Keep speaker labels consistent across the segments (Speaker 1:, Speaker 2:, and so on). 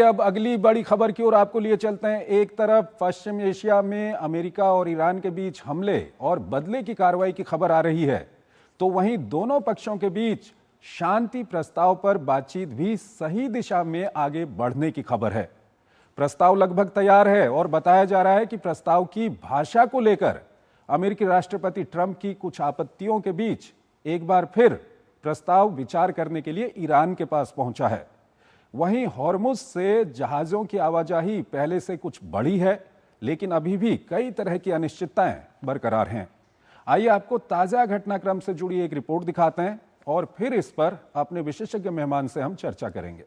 Speaker 1: अब अगली बड़ी खबर की ओर आपको लिए चलते हैं। एक तरफ पश्चिम एशिया में अमेरिका और ईरान के बीच हमले और बदले की कार्रवाई की खबर आ रही है, तो वहीं दोनों पक्षों के बीच शांति प्रस्ताव पर बातचीत भी सही दिशा में आगे बढ़ने की खबर है। प्रस्ताव लगभग तैयार है और बताया जा रहा है कि प्रस्ताव की भाषा को लेकर अमेरिकी राष्ट्रपति ट्रंप की कुछ आपत्तियों के बीच एक बार फिर प्रस्ताव विचार करने के लिए ईरान के पास पहुंचा है। वहीं हॉर्मुज से जहाजों की आवाजाही पहले से कुछ बढ़ी है, लेकिन अभी भी कई तरह की अनिश्चितताएं बरकरार हैं। आइए आपको ताजा घटनाक्रम से जुड़ी एक रिपोर्ट दिखाते हैं और फिर इस पर अपने विशेषज्ञ मेहमान से हम चर्चा करेंगे।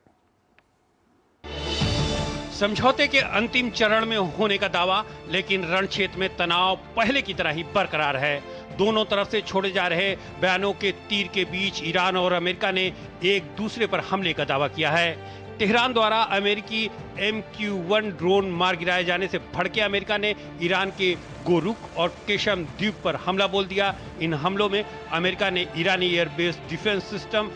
Speaker 2: समझौते के अंतिम चरण में होने का दावा, लेकिन रणक्षेत्र में तनाव पहले की तरह ही बरकरार है। दोनों तरफ से छोड़े जा रहे बयानों के तीर के बीच ईरान और अमेरिका ने एक दूसरे पर हमले का दावा किया है। तेहरान द्वारा अमेरिकी MQ-1 ड्रोन मार गिराए जाने से भड़के अमेरिका ने ईरान के गोरुक और केशम द्वीप पर हमला बोल दिया। इन हमलों में अमेरिका ने ईरानी airbase, defence system,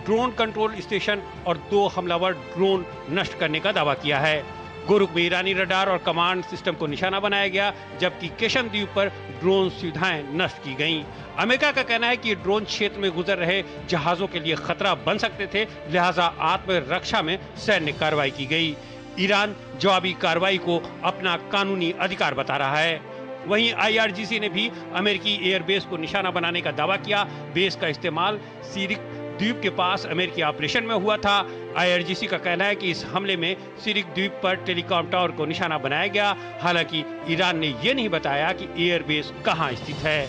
Speaker 2: drone control station और 2 हमलावर ड्रोन नष्ट करने का दावा किया है। गोरुक में ईरानी रडार और कमांड सिस्टम को निशाना बनाया गया, जबकि केशम द्वीप पर ड्रोन सुविधाएं नष्ट की गईं। अमेरिका का कहना है कि ड्रोन क्षेत्र में गुजर रहे जहाजों के लिए खतरा बन सकते थे, लिहाजा आत्मरक्षा में सैन्य कार्रवाई की गई। ईरान जवाबी कार्रवाई को अपना कानूनी अधिकार बता रहा है। वहीं IRGC ने भी अमेरिकी एयरबेस को निशाना बनाने का दावा किया। बेस का इस्तेमाल सिरिक द्वीप के पास अमेरिकी ऑपरेशन में हुआ था। IRGC का कहना है कि इस हमले में सिरिक द्वीप पर टेलीकॉम टावर को निशाना बनाया गया। हालांकि ईरान ने यह नहीं बताया कि एयरबेस कहां स्थित है।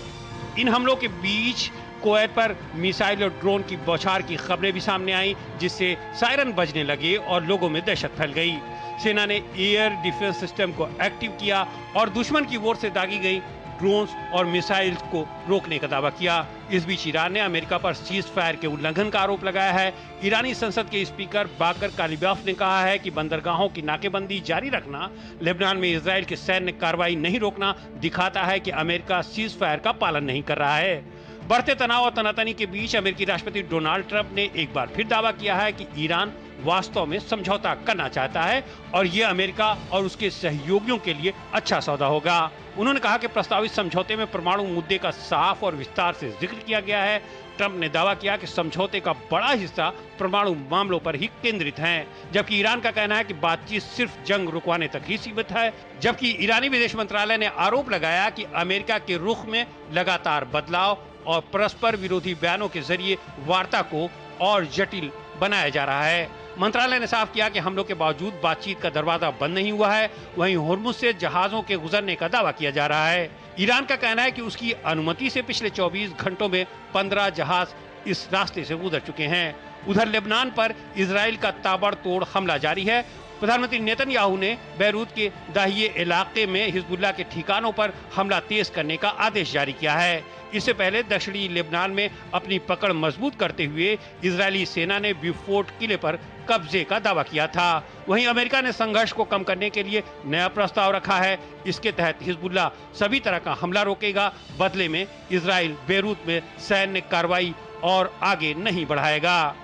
Speaker 2: इन हमलों के बीच कुवैत पर मिसाइल और ड्रोन की बौछार की खबरें भी सामने आई, जिससे सायरन बजने लगे और लोगों में दहशत फैल गई। सेना ने एयर डिफेंस सिस्टम को एक्टिव किया और दुश्मन की ओर से दागी गई ड्रोन्स और मिसाइल्स को रोकने का दावा किया। इस बीच ईरान ने अमेरिका पर सीज फायर के उल्लंघन का आरोप लगाया है। ईरानी संसद के स्पीकर बाकर कालिबाफ ने कहा है कि बंदरगाहों की नाकेबंदी जारी रखना, लेबनान में इजराइल की सैन्य कार्रवाई नहीं रोकना दिखाता है कि अमेरिका सीज फायर का पालन नहीं कर रहा है। बढ़ते तनाव और तनातनी के बीच अमेरिकी राष्ट्रपति डोनाल्ड ट्रंप ने एक बार फिर दावा किया है कि ईरान वास्तव में समझौता करना चाहता है और ये अमेरिका और उसके सहयोगियों के लिए अच्छा सौदा होगा। उन्होंने कहा कि प्रस्तावित समझौते में परमाणु मुद्दे का साफ और विस्तार से जिक्र किया गया है। ट्रंप ने दावा किया कि समझौते का बड़ा हिस्सा परमाणु मामलों पर ही केंद्रित है, जबकि ईरान का कहना है कि बातचीत सिर्फ जंग रुकवाने तक ही सीमित है। जबकि ईरानी विदेश मंत्रालय ने आरोप लगाया कि अमेरिका के रुख में लगातार बदलाव और परस्पर विरोधी बयानों के जरिए वार्ता को और जटिल बनाया जा रहा है। मंत्रालय ने साफ किया कि हमलों के बावजूद बातचीत का दरवाजा बंद नहीं हुआ है। वहीं होर्मुज से जहाजों के गुजरने का दावा किया जा रहा है। ईरान का कहना है कि उसकी अनुमति से पिछले 24 घंटों में 15 जहाज इस रास्ते से गुजर चुके हैं। उधर लेबनान पर इजराइल का ताबड़तोड़ हमला जारी है। प्रधानमंत्री नेतन्याहू ने बैरूत के दाहिए इलाके में हिजबुल्लाह के ठिकानों पर हमला तेज करने का आदेश जारी किया है। इससे पहले दक्षिणी लेबनान में अपनी पकड़ मजबूत करते हुए इजरायली सेना ने ब्यूफोर्ट किले पर कब्जे का दावा किया था। वहीं अमेरिका ने संघर्ष को कम करने के लिए नया प्रस्ताव रखा है। इसके तहत हिजबुल्लाह सभी तरह का हमला रोकेगा। बदले में इजराइल बैरूत में सैन्य कार्रवाई और आगे नहीं बढ़ाएगा।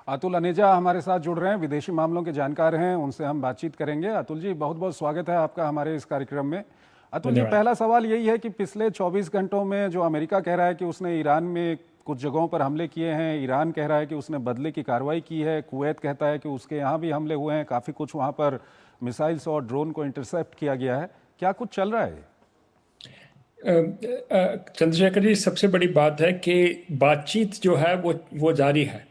Speaker 1: अतुल अनेजा हमारे साथ जुड़ रहे हैं, विदेशी मामलों के जानकार हैं, उनसे हम बातचीत करेंगे। अतुल जी, बहुत बहुत स्वागत है आपका हमारे इस कार्यक्रम में। अतुल जी, पहला सवाल यही है कि पिछले 24 घंटों में जो अमेरिका कह रहा है कि उसने ईरान में कुछ जगहों पर हमले किए हैं, ईरान कह रहा है कि उसने बदले की कार्रवाई की है, कुवैत कहता है कि उसके यहाँ भी हमले हुए हैं, काफ़ी कुछ वहाँ पर मिसाइल्स और ड्रोन को इंटरसेप्ट किया गया है, क्या कुछ चल रहा है?
Speaker 3: चंद्रशेखर जी, सबसे बड़ी बात है कि बातचीत जो है वो जारी है।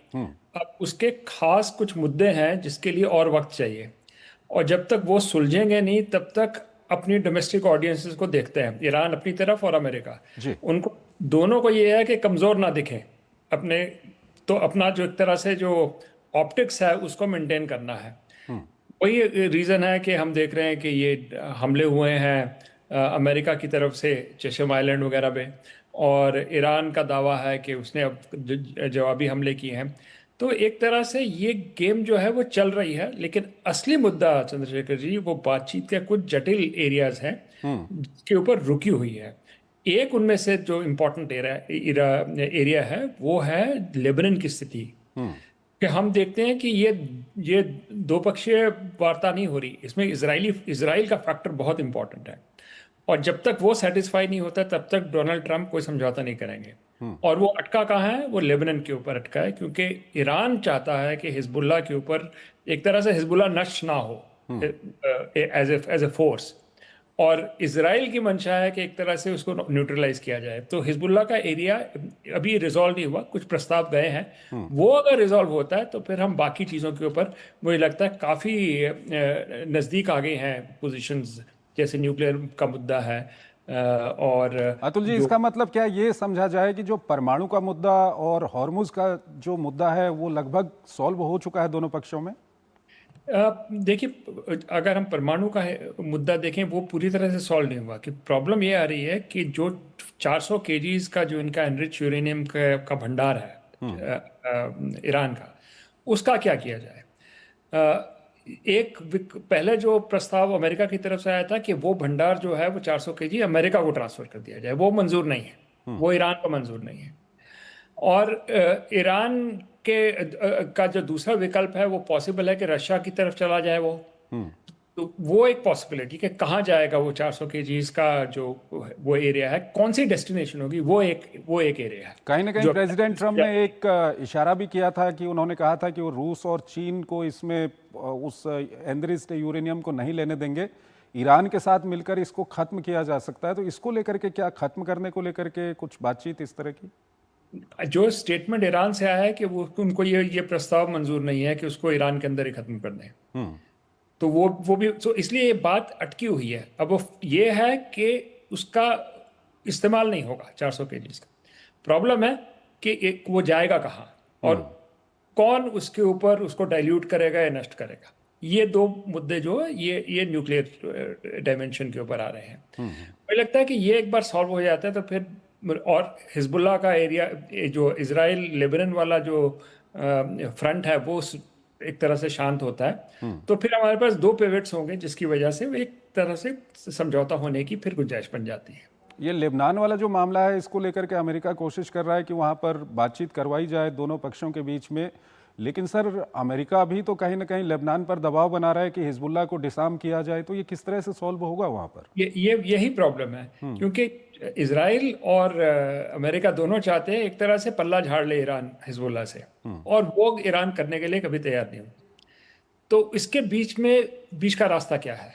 Speaker 3: अब उसके खास कुछ मुद्दे हैं जिसके लिए और वक्त चाहिए, और जब तक वो सुलझेंगे नहीं तब तक अपनी डोमेस्टिक ऑडियंसेस को देखते हैं, ईरान अपनी तरफ और अमेरिका, उनको दोनों को ये है कि कमज़ोर ना दिखें अपने, तो अपना जो एक तरह से जो ऑप्टिक्स है उसको मेंटेन करना है। वही रीज़न है कि हम देख रहे हैं कि ये हमले हुए हैं अमेरिका की तरफ से चेशम आइलैंड वगैरह पे, और ईरान का दावा है कि उसने अब जवाबी हमले किए हैं। तो एक तरह से ये गेम जो है वो चल रही है, लेकिन असली मुद्दा चंद्रशेखर जी वो बातचीत के कुछ जटिल एरियाज हैं जिसके ऊपर रुकी हुई है। एक उनमें से जो इम्पोर्टेंट एरिया है वो है लेबनान की स्थिति, कि हम देखते हैं कि ये दो पक्षीय वार्ता नहीं हो रही, इसमें इसराइल का फैक्टर बहुत इंपॉर्टेंट है। और जब तक वो सेटिस्फाई नहीं होता तब तक डोनाल्ड ट्रंप कोई समझौता नहीं करेंगे। और वो अटका कहाँ है? वो लेबनान के ऊपर अटका है, क्योंकि ईरान चाहता है कि हिजबुल्लाह के ऊपर एक तरह से हिजबुल्लाह नष्ट ना हो एज ए फोर्स, और इसराइल की मंशा है कि एक तरह से उसको न्यूट्रलाइज किया जाए। तो हिजबुल्लाह का एरिया अभी रिजॉल्व नहीं हुआ, कुछ प्रस्ताव गए हैं। वो अगर रिजॉल्व होता है तो फिर हम बाकी चीज़ों के ऊपर मुझे लगता है काफ़ी नज़दीक आ गए हैं पोजीशंस, जैसे न्यूक्लियर का मुद्दा है। और
Speaker 1: अतुल जी,
Speaker 3: जो
Speaker 1: इसका मतलब क्या ये समझा जाए कि जो परमाणु का मुद्दा और हॉर्मुज का जो मुद्दा है वो लगभग सॉल्व हो चुका है दोनों पक्षों में?
Speaker 3: देखिए, अगर हम परमाणु का मुद्दा देखें, वो पूरी तरह से सॉल्व नहीं हुआ। कि प्रॉब्लम ये आ रही है कि जो 400 केजीज का जो इनका एनरिच यूरेनियम का भंडार है ईरान का, उसका क्या किया जाए। पहले जो प्रस्ताव अमेरिका की तरफ से आया था कि वो भंडार जो है वो 400 केजी अमेरिका को ट्रांसफर कर दिया जाए, वो मंजूर नहीं है, वो ईरान को मंजूर नहीं है। और ईरान का जो दूसरा विकल्प है वो पॉसिबल है कि रशिया की तरफ चला जाए वो। तो वो एक पॉसिबिलिटी कि कहाँ जाएगा वो 400 केजीज का जो वो एरिया है, कौन सी डेस्टिनेशन होगी, वो एक एरिया है।
Speaker 1: कहीं ना कहीं
Speaker 3: जो
Speaker 1: प्रेसिडेंट ट्रम्प ने एक इशारा भी किया था कि उन्होंने कहा था कि वो रूस और चीन को इसमें उस एनरिच्ड यूरेनियम को नहीं लेने देंगे, ईरान के साथ मिलकर इसको खत्म किया जा सकता है। तो इसको लेकर के क्या, खत्म करने को लेकर के कुछ बातचीत इस तरह की?
Speaker 3: जो स्टेटमेंट ईरान से आया है कि वो उनको ये प्रस्ताव मंजूर नहीं है कि उसको ईरान के अंदर ही खत्म कर दें। तो वो भी, तो इसलिए ये बात अटकी हुई है। अब वो ये है कि उसका इस्तेमाल नहीं होगा 400 केजीज का। प्रॉब्लम है कि वो जाएगा कहाँ और कौन उसके ऊपर उसको डाइल्यूट करेगा या नष्ट करेगा। ये दो मुद्दे जो है ये न्यूक्लियर डायमेंशन के ऊपर आ रहे हैं। मुझे लगता है कि ये एक बार सॉल्व हो जाता है तो फिर, और हिजबुल्लाह का एरिया, जो इजराइल लेबनान वाला जो फ्रंट है, वो एक तरह से शांत होता है। तो फिर हमारे पास दो पिवट्स होंगे जिसकी वजह से वो एक तरह से समझौता होने की फिर गुंजाइश बन जाती है।
Speaker 1: ये लेबनान वाला जो मामला है, इसको लेकर के अमेरिका कोशिश कर रहा है कि वहाँ पर बातचीत करवाई जाए दोनों पक्षों के बीच में, लेकिन सर अमेरिका भी तो कहीं ना कहीं लेबनान पर दबाव बना रहा है कि हिजबुल्लाह को डिसआर्म किया जाए। तो ये किस तरह से सॉल्व होगा वहाँ पर?
Speaker 3: यही प्रॉब्लम है, क्योंकि इसराइल और अमेरिका दोनों चाहते हैं एक तरह से पल्ला झाड़ ले ईरान हिजबुल्लाह से, और वो ईरान करने के लिए कभी तैयार नहीं हुआ। तो इसके बीच का रास्ता क्या है?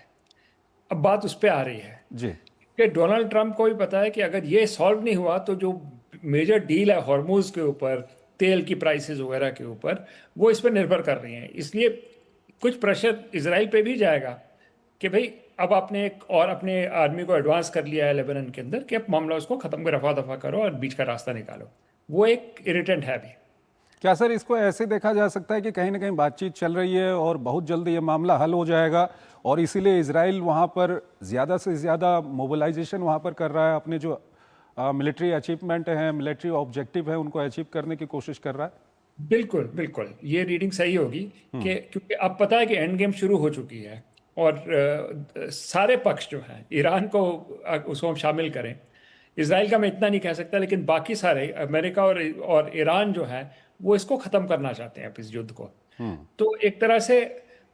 Speaker 3: अब बात उस पर आ रही है
Speaker 1: जी,
Speaker 3: कि डोनाल्ड ट्रंप को भी पता है कि अगर ये सॉल्व नहीं हुआ तो जो मेजर डील है हॉर्मूज के ऊपर, तेल की प्राइसेस वगैरह के ऊपर, वो इस पर निर्भर कर रही हैं। इसलिए कुछ प्रेशर इसराइल पे भी जाएगा कि भाई अब आपने अपने आर्मी को एडवांस कर लिया है लेबनान के अंदर, कि अब मामला उसको खत्म कर रफा दफा करो और बीच का रास्ता निकालो। वो एक इरिटेंट है अभी।
Speaker 1: क्या सर इसको ऐसे देखा जा सकता है कि कहीं ना कहीं बातचीत चल रही है और बहुत जल्द ये मामला हल हो जाएगा, और इसीलिए इजराइल वहाँ पर ज़्यादा से ज़्यादा मोबिलाइजेशन वहाँ पर कर रहा है, अपने जो मिलिट्री अचीवमेंट हैं, मिलिट्री ऑब्जेक्टिव है, उनको अचीव करने की कोशिश कर रहा है?
Speaker 3: बिल्कुल बिल्कुल, ये रीडिंग सही होगी कि क्योंकि अब पता है कि एंड गेम शुरू हो चुकी है, और सारे पक्ष जो हैं, ईरान को उसको हम शामिल करें, इसराइल का मैं इतना नहीं कह सकता, लेकिन बाकी सारे अमेरिका और ईरान जो है वो इसको ख़त्म करना चाहते हैं, इस युद्ध को। तो एक तरह से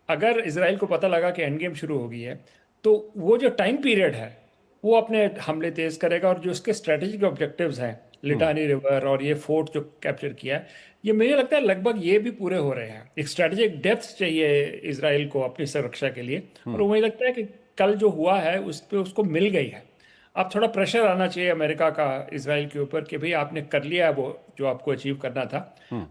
Speaker 3: अगर इसराइल को पता लगा कि एंड गेम शुरू हो गई है, तो वो जो टाइम पीरियड है वो अपने हमले तेज करेगा, और जो उसके स्ट्रेटेजिक ऑब्जेक्टिव्स हैं, लिटानी रिवर और ये फोर्ट जो कैप्चर किया है, ये मुझे लगता है लगभग ये भी पूरे हो रहे हैं। एक स्ट्रेटेजिक डेप्थ चाहिए इसराइल को अपनी सुरक्षा के लिए, और मुझे लगता है कि कल जो हुआ है उस पर उसको मिल गई है। अब थोड़ा प्रेशर आना चाहिए अमेरिका का इसराइल के ऊपर कि भाई आपने कर लिया है वो जो आपको अचीव करना था,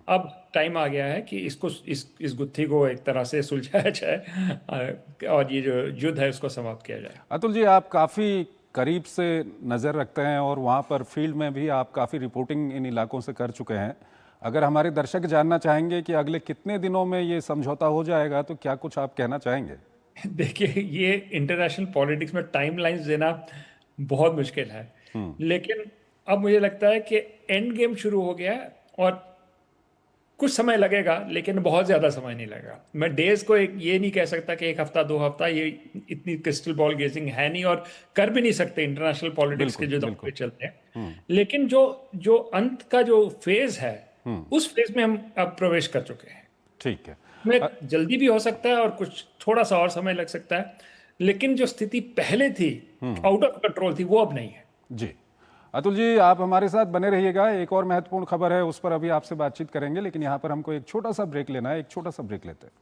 Speaker 3: अब टाइम आ गया है कि इसको इस गुत्थी को एक तरह से सुलझाया जाए और ये जो युद्ध है उसको समाप्त किया जाए।
Speaker 1: अतुल जी, आप काफ़ी करीब से नज़र रखते हैं और वहाँ पर फील्ड में भी आप काफ़ी रिपोर्टिंग इन इलाकों से कर चुके हैं। अगर हमारे दर्शक जानना चाहेंगे कि अगले कितने दिनों में ये समझौता हो जाएगा, तो क्या कुछ आप कहना चाहेंगे?
Speaker 3: देखिए, ये इंटरनेशनल पॉलिटिक्स में टाइमलाइंस देना बहुत मुश्किल है, लेकिन अब मुझे लगता है कि एंड गेम शुरू हो गया है, और कुछ समय लगेगा लेकिन बहुत ज़्यादा समय नहीं लगेगा। मैं डेज को ये नहीं कह सकता कि एक हफ्ता 2 हफ्ता, ये इतनी क्रिस्टल बॉल गेजिंग है नहीं, और कर भी नहीं सकते इंटरनेशनल पॉलिटिक्स के जो दौर चलते हैं। लेकिन जो अंत का जो फेज है, उस फेज में हम अब प्रवेश कर चुके हैं।
Speaker 1: ठीक है।
Speaker 3: में जल्दी भी हो सकता है और कुछ थोड़ा सा और समय लग सकता है, लेकिन जो स्थिति पहले थी आउट ऑफ कंट्रोल थी, वो अब नहीं है।
Speaker 1: जी, अतुल जी आप हमारे साथ बने रहिएगा। एक और महत्वपूर्ण खबर है, उस पर अभी आपसे बातचीत करेंगे, लेकिन यहाँ पर हमको एक छोटा सा ब्रेक लेना है। एक छोटा सा ब्रेक लेते हैं।